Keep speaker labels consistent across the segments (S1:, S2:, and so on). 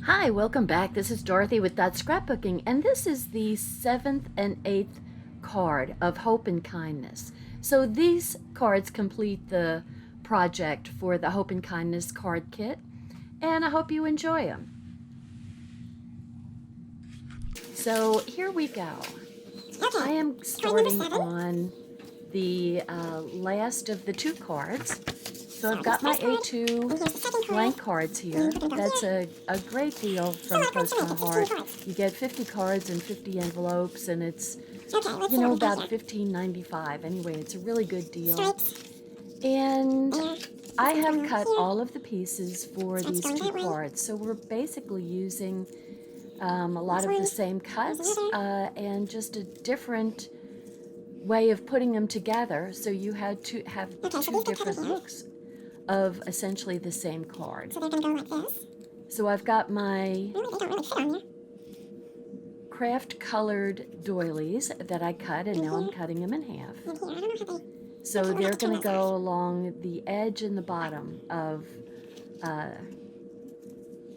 S1: Hi, welcome back. This is Dorothy with Scrapbooking, and this is the 7th and 8th card of Hope and Kindness. So these cards complete the project for the Hope and Kindness card kit, and I hope you enjoy them. So here we go. I am starting on the last of the 2 cards. So I've got my A2 blank cards here. That's a great deal from Close to My Heart. You get 50 cards and 50 envelopes, and it's, about $15.95. Anyway, it's a really good deal. And I have cut all of the pieces for these 2 cards. So we're basically using a lot of the same cuts and just a different way of putting them together. So you had to have 2 different looks of essentially the same card.
S2: So they're going to go like this.
S1: So I've got my
S2: They don't really fit on you.
S1: craft colored doilies that I cut, and now I'm cutting them in half.
S2: And here, I don't know how they...
S1: So they're going to go along the edge and the bottom of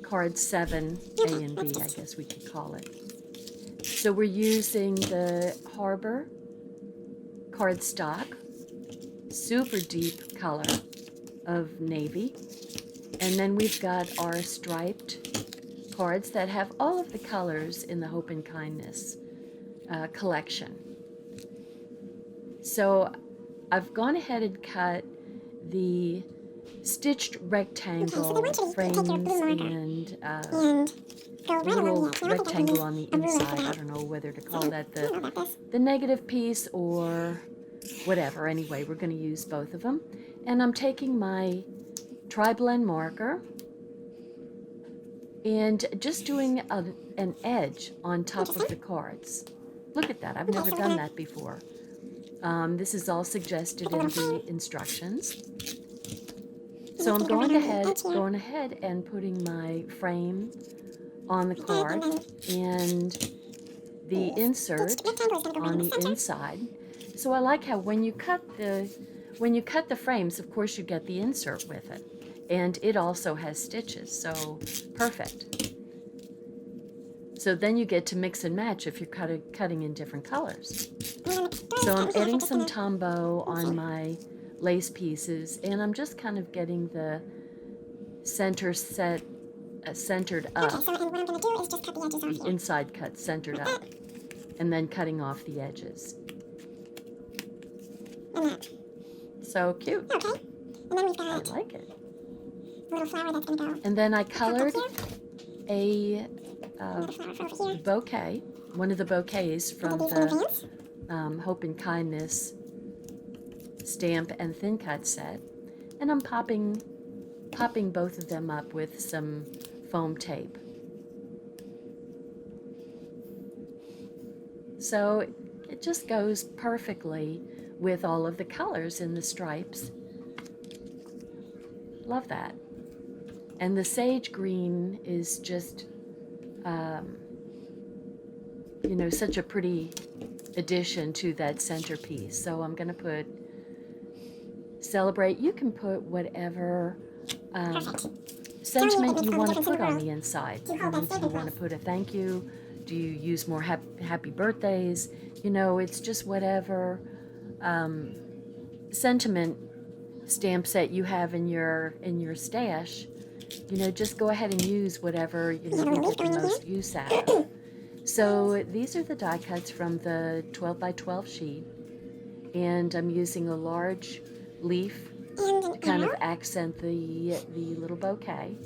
S1: card 7, A and B, I guess we could call it. So we're using the Harbor cardstock, super deep color of navy, and then we've got our striped cards that have all of the colors in the Hope and Kindness collection. So I've gone ahead and cut the stitched rectangle frames and little rectangle on the inside. I don't know whether to call that the negative piece or whatever. Anyway, we're going to use both of them. And I'm taking my tri-blend marker and just doing an edge on top of the cards. Look at that. I've never done that before. This is all suggested in the instructions. So I'm going ahead and putting my frame on the card and the insert on the inside. So I like how when you cut the frames, of course you get the insert with it, and it also has stitches, so perfect. So then you get to mix and match if you're cutting in different colors. So I'm adding some tombow on my lace pieces, and I'm just kind of getting the center centered up.
S2: Okay, so and what I'm going to do is just cut the edges off
S1: the
S2: here.
S1: inside cut centered up, and then cutting off the edges.
S2: And that.
S1: So cute.
S2: Okay. And then we've got
S1: I like it.
S2: a little flower that's going to go.
S1: And then I colored a
S2: Another flower for over here.
S1: bouquet, one of the bouquets from
S2: These little
S1: the Hope and Kindness stamp and thin cut set, and I'm popping both of them up with some foam tape. So it just goes perfectly with all of the colors in the stripes. Love that. And the sage green is just such a pretty addition to that centerpiece. So I'm going to put celebrate. You can put whatever sentiment you want to put on the inside. Do you want to put a thank you? Do you use more happy birthdays? It's just whatever sentiment stamp set you have in your stash. Just go ahead and use whatever you get the most use out of. So these are the die cuts from the 12 by 12 sheet, and I'm using a large leaf to kind of accent the little bouquet.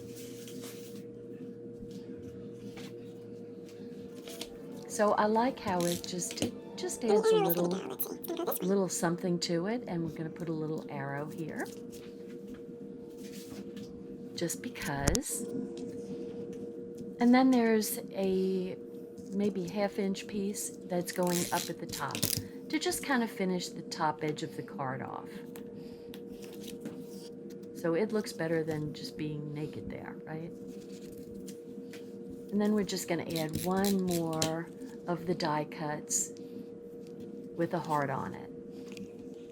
S1: So I like how it just adds a little something to it, and we're going to put a little arrow here, just because. And then there's a maybe half-inch piece that's going up at the top to just kind of finish the top edge of the card off. So it looks better than just being naked there, right? And then we're just going to add one more of the die cuts with a heart on it.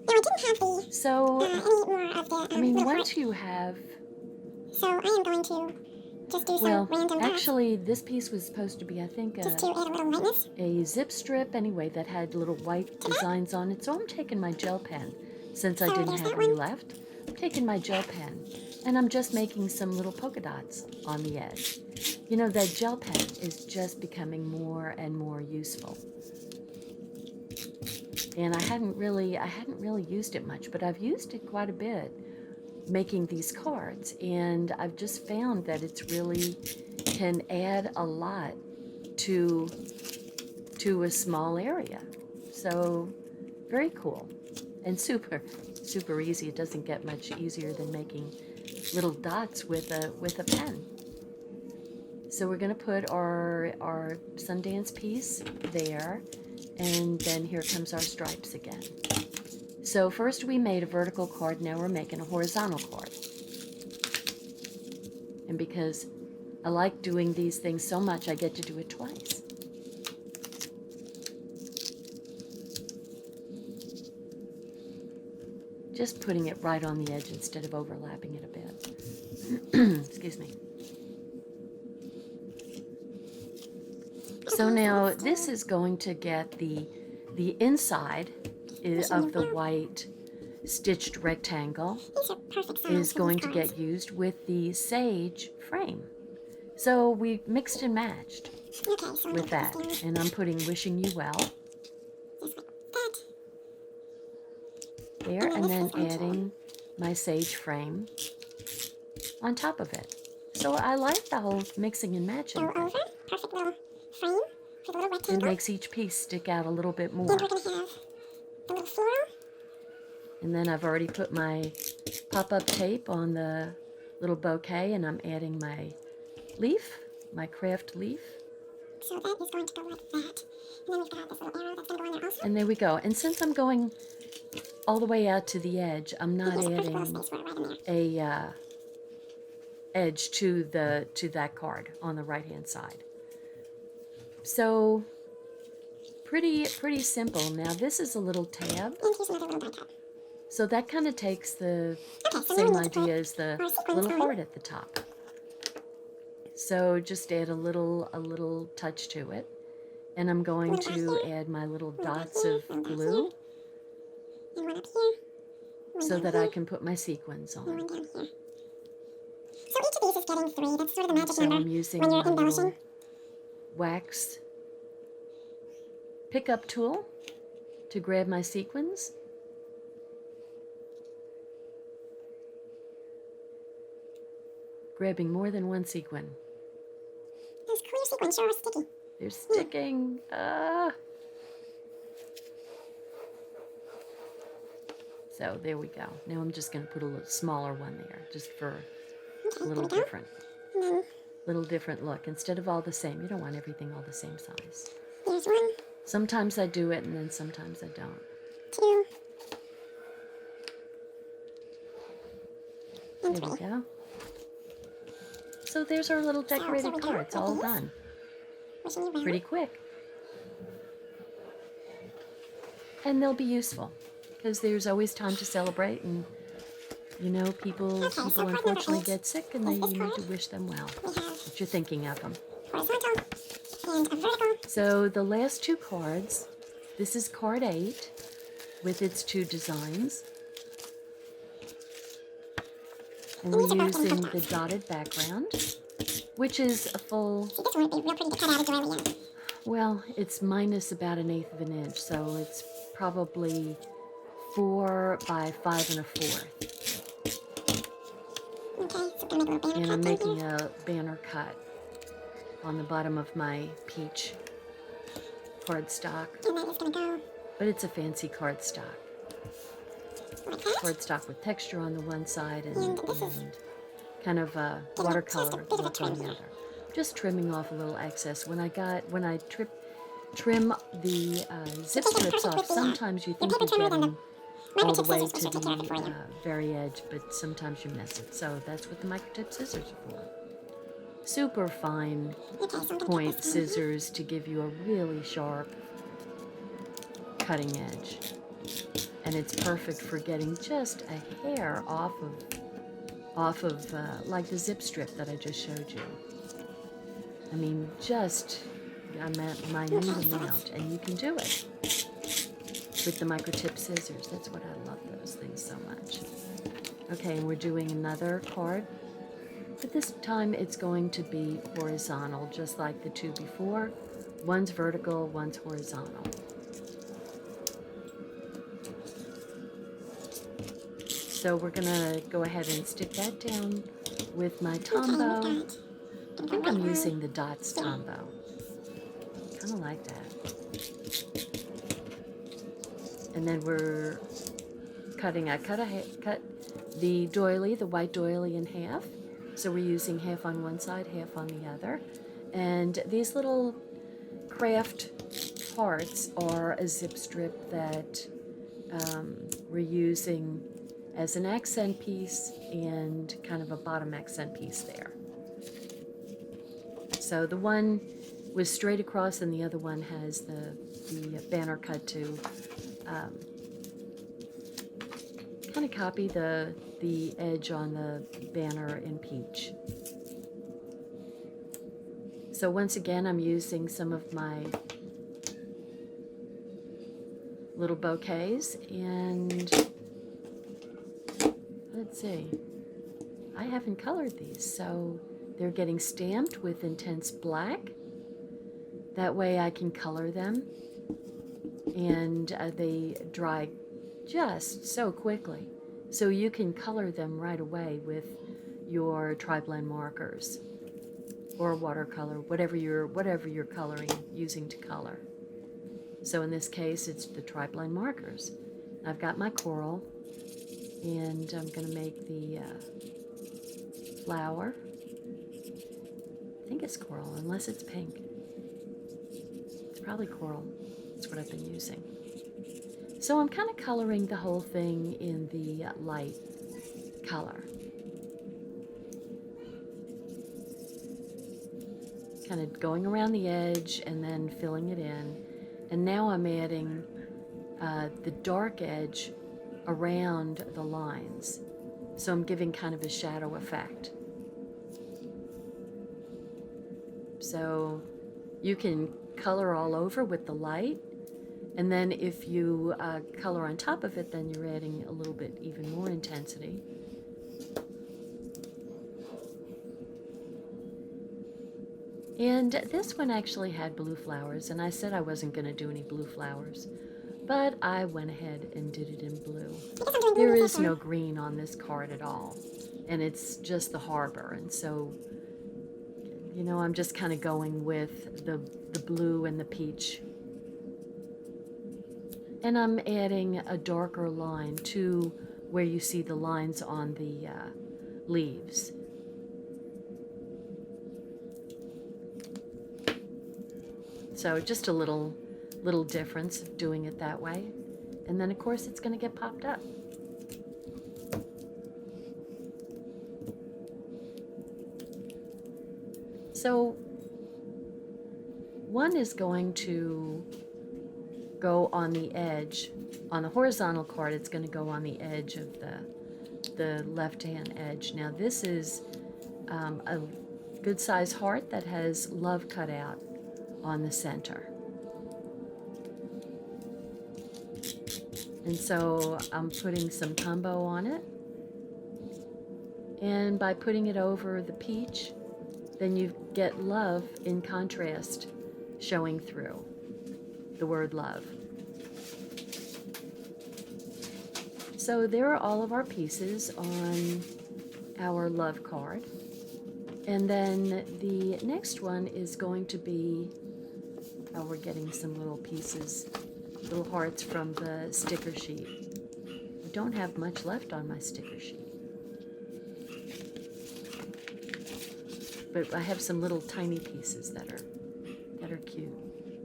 S2: Now I didn't have the
S1: So,
S2: any more of the
S1: I mean,
S2: little
S1: once
S2: heart.
S1: you have
S2: So I am going to just do some
S1: Well,
S2: random dots.
S1: actually, this piece was supposed to be, I think,
S2: Just to add a little lightness.
S1: a zip strip anyway that had little white designs on it. So I'm taking my gel pen, since I
S2: So
S1: didn't
S2: there's
S1: have
S2: that
S1: any
S2: one.
S1: left. I'm taking my gel pen, and I'm just making some little polka dots on the edge. You know, that gel pen is just becoming more and more useful. And I hadn't really used it much, but I've used it quite a bit making these cards, and I've just found that it's really can add a lot to a small area. So very cool and super easy. It doesn't get much easier than making little dots with a pen. So we're going to put our Sundance piece there, and then here comes our stripes again. So first we made a vertical card, now we're making a horizontal card. And because I like doing these things so much, I get to do it twice. Just putting it right on the edge instead of overlapping it a bit. Excuse me. So now this is going to get the inside of the white stitched rectangle is going to get used with the sage frame. So we mixed and matched with that. And I'm putting Wishing You Well there, and then adding my sage frame on top of it. So I like the whole mixing and matching thing.
S2: Perfect little frame for the little rectangle.
S1: It makes each piece stick out a little bit more.
S2: Then we're going to have the little floral.
S1: And then I've already put my pop-up tape on the little bouquet, and I'm adding my leaf, my kraft leaf.
S2: So that is going to go like that. And then we've got this little arrow that's going to go in there also.
S1: And there we go. And since I'm going all the way out to the edge, I'm not adding a edge to that card on the right-hand side. So pretty simple. Now this is a little tab.
S2: And here's another little die tab.
S1: So that kind of takes the
S2: So
S1: same
S2: now we need to
S1: idea as the
S2: put our
S1: little
S2: sequins on.
S1: heart at the top. So just add a little touch to it. And I'm going to add my little dots of glue
S2: And one up here. One
S1: so
S2: down
S1: that
S2: here.
S1: I can put my sequins
S2: And one
S1: on.
S2: down here. So each of these is getting 3. That's sort of the magic
S1: So
S2: number
S1: I'm using
S2: when
S1: my
S2: you're embellishing.
S1: little wax pickup tool to grab my sequins. Grabbing more than one sequin.
S2: Those clear sequins sure are sticky.
S1: They're sticking. So there we go. Now I'm just going to put a little smaller one there, just for a little different.
S2: And then
S1: Little different look. Instead of all the same. You don't want everything all the same size.
S2: there's 1,
S1: Sometimes I do it, and then sometimes I don't.
S2: 2, and
S1: There
S2: 3.
S1: we go. So there's our little decorated
S2: we go.
S1: cards, all done.
S2: Wishing you well.
S1: Pretty quick. And they'll be useful, because there's always time to celebrate, and you know, people
S2: Okay, so card number
S1: unfortunately
S2: 8
S1: get sick, and
S2: is
S1: you
S2: this
S1: need to
S2: card.
S1: wish them well.
S2: We have
S1: If you're thinking of them.
S2: horizontal and a vertical.
S1: So the last 2 cards, this is card 8 with its 2 designs. And we're using the dotted background, which is a full,
S2: See, this one would be real pretty to cut out a doily on.
S1: well, it's minus about 1/8 of an inch, so it's probably 4 by 5 1/4.
S2: Okay, so we're going to make a little banner
S1: And
S2: cut
S1: I'm
S2: down
S1: making
S2: here.
S1: a banner cut on the bottom of my peach cardstock,
S2: And that is going to go
S1: but it's a fancy cardstock.
S2: like that.
S1: Cardstock with texture on the one side and
S2: And this is
S1: kind of a
S2: just a
S1: watercolor
S2: bit of a
S1: look on
S2: trim
S1: the
S2: here.
S1: other. Just trimming off a little excess. When I trim the zip
S2: take it
S1: strips
S2: perfect
S1: off,
S2: with the,
S1: sometimes you think
S2: paper
S1: you
S2: trimmer,
S1: get
S2: then
S1: them all the
S2: microtip
S1: way
S2: scissors
S1: to
S2: will take care of it for
S1: the
S2: you.
S1: very edge, but sometimes you miss it. So that's what the microtip scissors are for. Super fine
S2: Okay, so I'm going to
S1: point
S2: put this down here.
S1: scissors to give you a really sharp cutting edge. And it's perfect for getting just a hair off off of like the zip strip that I just showed you. I mean, just a minute amount, and you can do it with the microtip scissors. That's what I love those things so much. Okay, and we're doing another card, but this time it's going to be horizontal, just like the two before. One's vertical, one's horizontal. So we're gonna go ahead and stick that down with my Tombow. I think I'm using the Dots Tombow. Kind of like that. And then we're cutting. I cut the doily, the white doily, in half. So we're using half on one side, half on the other. And these little kraft parts are a zip strip that we're using as an accent piece and kind of a bottom accent piece there. So the one was straight across and the other one has the banner cut to kind of copy the edge on the banner in peach. So once again, I'm using some of my little bouquets, and let's see, I haven't colored these, so they're getting stamped with intense black. That way I can color them, and they dry just so quickly. So you can color them right away with your tri-blend markers or watercolor, whatever you're coloring, using to color. So in this case, it's the tri-blend markers. I've got my coral, and I'm going to make the flower. I think it's coral, unless it's pink. It's probably coral. That's what I've been using. So I'm kind of coloring the whole thing in the light color. Kind of going around the edge and then filling it in. And now I'm adding the dark edge around the lines. So I'm giving kind of a shadow effect. So you can color all over with the light, and then if you color on top of it, then you're adding a little bit even more intensity. And this one actually had blue flowers, and I said I wasn't going to do any blue flowers, but I went ahead and did it in blue. There is no green on this card at all, and it's just the harbor, and so, you know, I'm just kind of going with the blue and the peach. And I'm adding a darker line to where you see the lines on the leaves. So just a little difference of doing it that way. And then of course it's going to get popped up. So one is going to go on the edge. On the horizontal card, it's going to go on the edge of the left-hand edge. Now this is a good size heart that has love cut out on the center. And so I'm putting some Tombow on it. And by putting it over the peach, then you get love in contrast showing through, the word love. So there are all of our pieces on our love card. And then the next one is going to be, oh, we're getting some little pieces, little hearts from the sticker sheet. I don't have much left on my sticker sheet. But I have some little tiny pieces that are cute.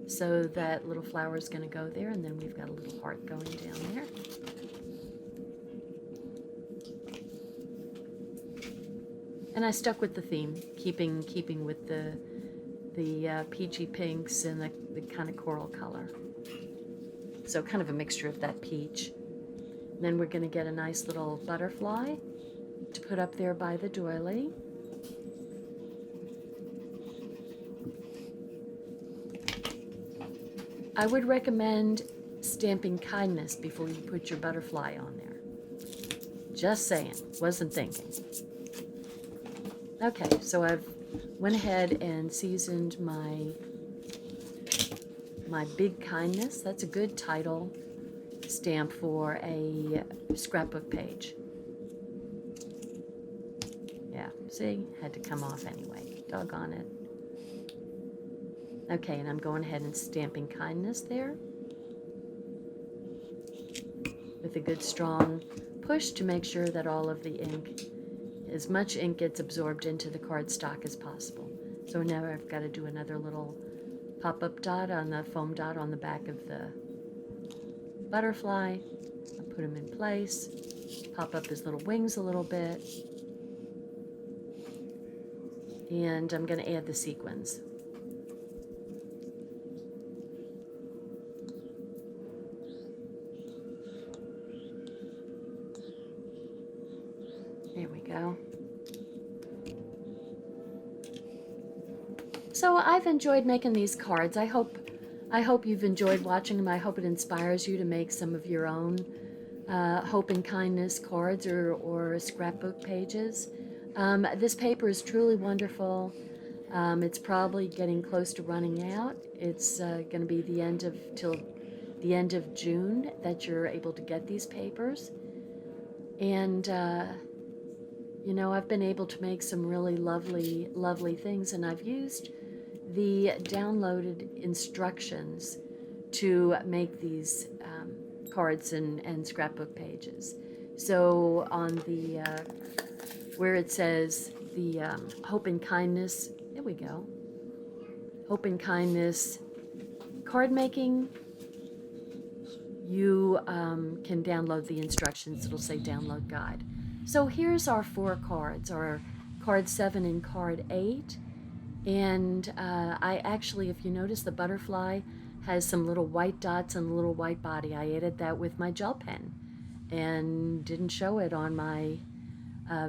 S1: So that little flower is going to go there, and then we've got a little heart going down there. And I stuck with the theme, keeping with the peachy pinks and the kind of coral color. So kind of a mixture of that peach. And then we're going to get a nice little butterfly to put up there by the doily. I would recommend stamping kindness before you put your butterfly on there. Just saying, wasn't thinking. Okay, so I've went ahead and seasoned my big kindness. That's a good title stamp for a scrapbook page. Yeah, see, had to come off anyway. Doggone it. Okay, and I'm going ahead and stamping kindness there with a good strong push to make sure that all of the ink, as much ink gets absorbed into the cardstock as possible. So now I've got to do another little pop-up dot on the foam dot on the back of the butterfly. I'll put him in place, pop up his little wings a little bit, and I'm going to add the sequins. There we go. So I've enjoyed making these cards. I hope you've enjoyed watching them. I hope it inspires you to make some of your own Hope and Kindness cards or scrapbook pages. This paper is truly wonderful. It's probably getting close to running out. It's going to be till the end of June that you're able to get these papers. And you know, I've been able to make some really lovely things, and I've used the downloaded instructions to make these cards and scrapbook pages. So on the where it says the Hope and Kindness, there we go, Hope and Kindness card making, you can download the instructions. It'll say download guide. So here's our 4 cards, our card 7 and card 8. And I actually, if you notice, the butterfly has some little white dots and a little white body. I added that with my gel pen and didn't show it on my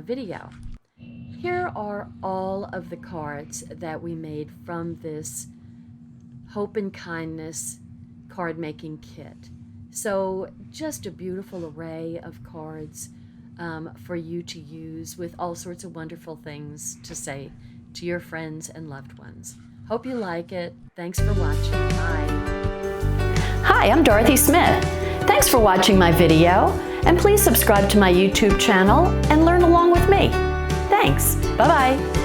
S1: video. Here are all of the cards that we made from this Hope and Kindness card making kit. So just a beautiful array of cards for you to use with all sorts of wonderful things to say to your friends and loved ones. Hope you like it. Thanks for watching. Bye.
S3: Hi, I'm Dorothy Smith. Thanks for watching my video, and please subscribe to my YouTube channel and learn along with me. Thanks. Bye-bye.